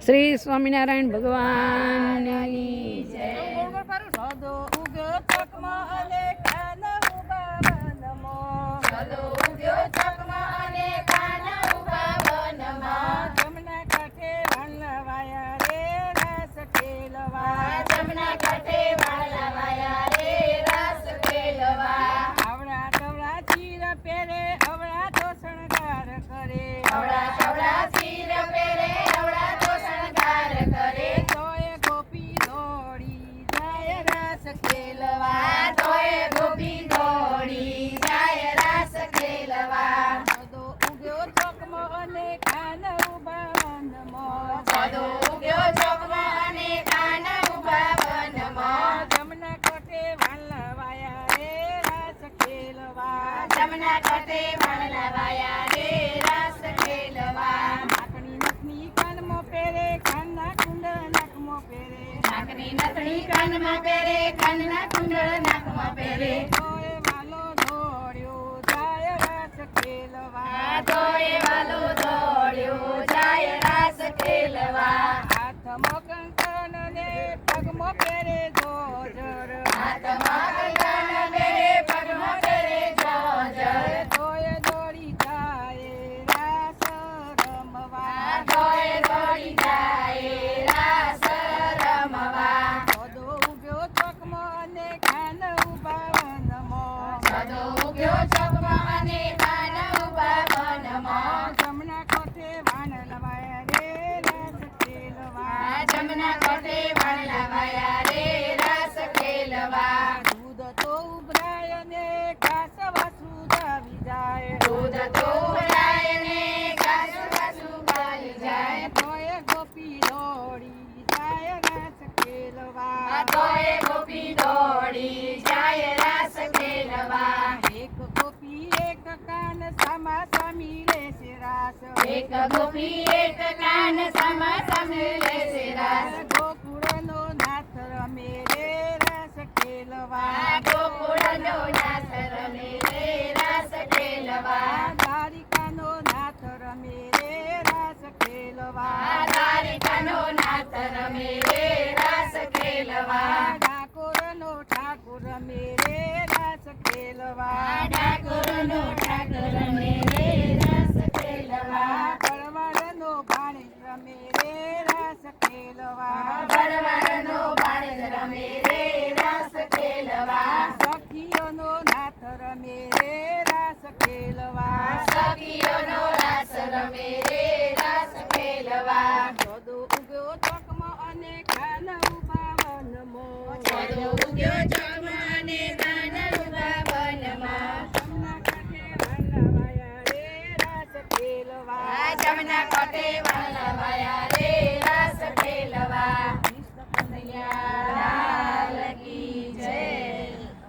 શ્રી સ્વામિનારાયણ ભગવાનની જય. સદો ઉગ્યો ચકમાં અને કાન ઉભા વનમાં. સદો ઉગ્યો ચકમાં અને કાન ઉભા વનમાં. જમના કાંઠે વાલવાયા રે રાસ ખેલવા. જમના કાંઠે વાલવાયા રે રાસ ખેલવા. આવડા તવડા ચીર પહેરે અવળા તો શણગાર કરે. અવળા તવળા ચીર પહેરે અવળા તો શણગાર કરે. તોય ગોપી દોડી જાય રાસ ખેલવા. તોય ગોપી દોડી જાય રાસ ખેલવા. સદો ઉગ્યો ચકમાં અને કાન ઉભા વનમાં. સદો ઉગ્યો ચકમાં અને કાન ઉભા વનમાં. જમના કાંઠે વાલવાયા રે રાસ ખેલવા. જમના કાંઠે વાલવાયા રે રાસ ખેલવા. નાકની નથની કાનમાં પહેરે કાનના કુંડળ નાકમાં પહેરે. નાકની નથણી કાનમાં પહેરે કાનના કુંડળ નાકમાં પહેરે. તોય વાલો દોડ્યો જાય રાસ ખેલવા. તોય વાલો દોડ્યો જાય રાસ ખેલવા. હાથમાં કંકણ ને પગમાં પહેરે જોજર. હાથમાં કંકણ પહેરે પગમાં પહેરે જોજર. તોય દોડી જાય રાસ રમવા. તોય દોડી જાય રાસ રમવા. સદો ઉગ્યો ચકમાં અને કાન ઉભા વનમાં. સદો ઉગ્યો ચકમાં અને કાન ઉભા વનમાં. જમના કાંઠે વાલવાયા રે રાસ ખેલવા. જમના કાંઠે વાલવાયા રે રાસ ખેલવા. દૂધ તો ઉભરાય ને ઘાસ વાસુ જાવી જાય. દૂધ તો ઉભરાય ને ઘાસ વાસુ ગાલી જાય. તોય ગોપી દોડી જાય રાસ ખેલવા. તોય ગોપી દોડી જાય રાસ ખેલવા. એક ગોપી એક કાન સામા સામી લેશે રાસ. એક ગોપી એક કાન સામા સામે લેશે રાસ. ગોકુળનો નાથ રમે રે રાસ ખેલવા. ગોકુળનો નાથ રમે રે રાસ ખેલવા. દ્વારિકાનો નાથ રમે રે રાસ ખેલવા. દ્વારિકાનો નાથ રમે રે રાસ ખેલવા. ઠાકોરનો ઠાકોર રમે રે રાસ ખેલવા. ઠાકોરનો ઠાકોર રમે રે રાસ ખેલવા. ભરવાડનો ભાણેજ રમે રે રાસ ખેલવા. ભરવાડનો ભાણેજ રમે રે રાસ ખેલવા. સખીઓનો નાથ રમે રે રાસ ખેલવા. સખીઓનો રાસ રમે રે રાસ ખેલવા. સદો ઉગ્યો ચકમાં અને કાન ઉભા વનમાં. સદો ઉગ્યો ચકમાં અને કાન ઉભા વનમાં. જમના કાંઠે વાલવાયા રે રાસ ખેલવા. જમના કાંઠે વાલવાયા રે